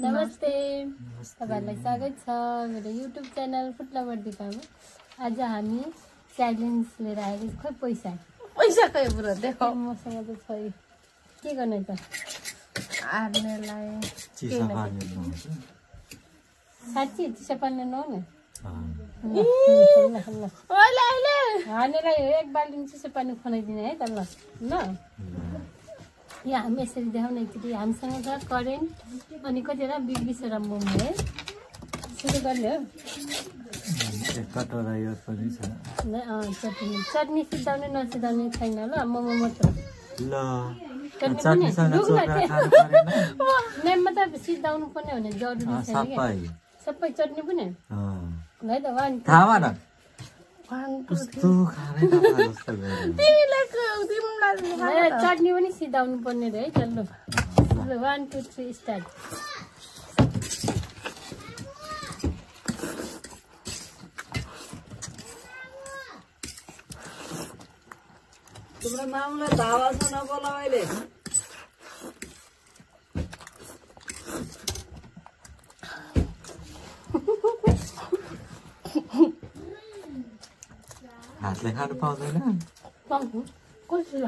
नमस्ते तपाईहरुलाई स्वागत छ मेरो युट्युब च्यानल फुटला बर्दिकामा। आज हामी च्यालेन्ज लिएर आएको छौं। खै पैसा खै पुरा देखो मसँग त छ। के गर्ने त आर्नेलाई चिसा पार्ने साच्चै चिसा पार्ने नहुने ओले ओले हानेलाई एक बाल्टी चिसो पानी खनाइदिने है त ल ल। यहाँ हामी यसरी देखाउने एकचोटि हामीसँग छ करेन्ट अनि कतिवटा 20 ग्राम मोमो है। सुरु गर्ने हो। एक कटोरा यो पनि छ चटनी सिधाउने नसिधाउने छैन ल, मोमो मात्र ल। चटनीसँग चोखा खानु परेन नेममा त सिधाउनु पर्ने भने जरुरी छैन के सबै चटनी पनि है त। वान थाहा न वान कस्तो खानै नखाए जस्तो गरे तिमीलाई चटनी पनि सिधाउनु पर्ने रे है। चल ल 1 2 3 स्टार्ट। तिम्रो मामलाई धावा छ नबोला अहिले। हातले खानु पाउँदैन पाउँछु कसरी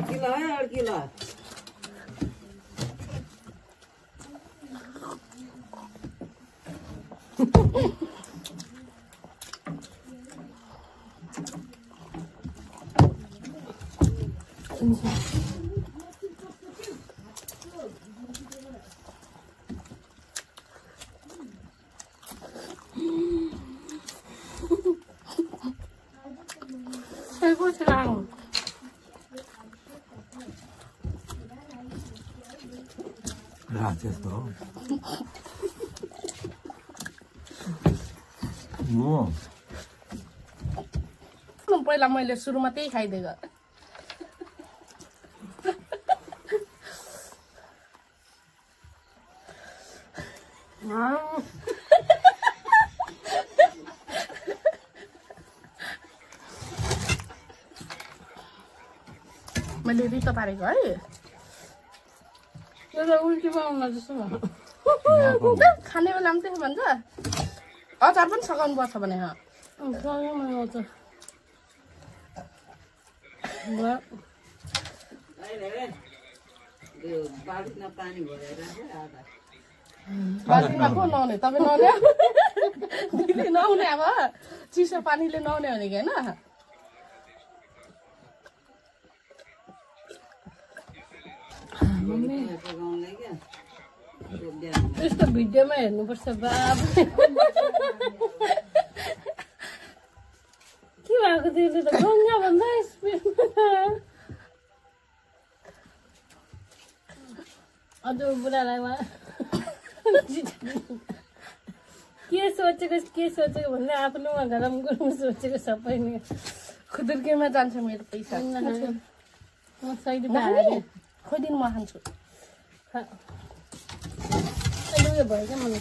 किलो है और किलो त्यस्तो हो पहिला मैले सुरुमा त्यही खाइदिएको। मैले रितो पारेको है। उल्टी बनाउन जस्तो खाने बेलामा त्यसो भन्छ। अचार पनि सघाउनु पर्छ भने बाल्टीमा को नहुने तपाईँ नहुने दिदी नहुने अब चिसो पानीले नहुने भने कि होइन। यस्तो भिडियोमा हेर्नुपर्छ बाबु। के भएको थियो त गङ्गा भन्दा स्पिडमा अझ बुढालाई के सोचेको भन्दा आफ्नो गरम गर्नु सोचेको सबै नि खुदुर्केमा जान्छ मेरो पैसा। म सही पाएँ खोइदिनु म खान्छु। उयो भयो क्या मलाई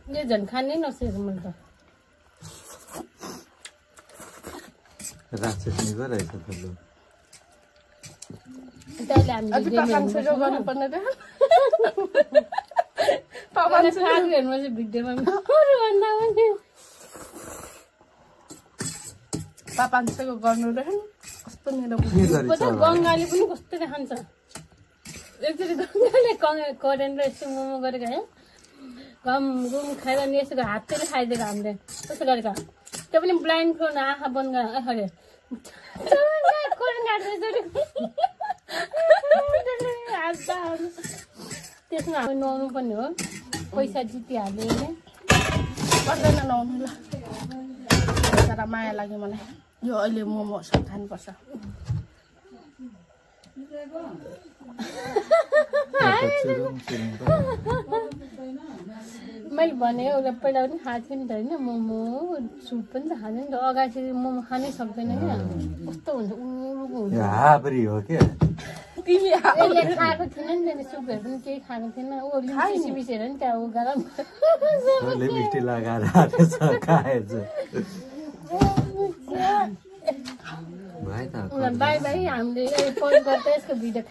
यो झन् खानै नसकेको मैले त। राक्षस निको रहेछ त लु। त्यसले हामीले गर्नुपर्ने हेर्नु चाहिँ भिडियोमा भन्दा पनि पापान्सेको गर्नु रहेन कस्तो मेरो गङ्गाले पनि कस्तो खान्छ। एकचोटि गङ्गाले करेन र यस्तो मोमो गरेको है घम घुम खाएर नि यसो हातले खाइदिएको हामीले कस्तो गरेको त्यो पनि ब्लाइन्ड फोन आँखा बन्द अरे त्यसमा हामी नुहाउनु पर्ने हो। पैसा जितिहाल्यो होइन पर्दैन नुहाउनु ल। तर माया लाग्यो मलाई यो अहिले मोमो सब खानुपर्छ। मैले भने उसलाई पहिला पनि खाएको थिएँ नि त होइन मोमो सुप पनि त खाँदैन नि त। अगाडि मोमो खानै सक्दैन क्या कस्तो हुन्छ उरुको हुन्छ। हाबरी हो के तिमी यसले खाएको थिएन नि त सुपहरू पनि केही खाएको थिएन। ऊ लिसी बिसेर नि त्यहाँ ऊ गरम मिस्टी लगाएर खाएछ। भयो त बाई बाई हामीले पोस्ट गर्दा यसको भिडियो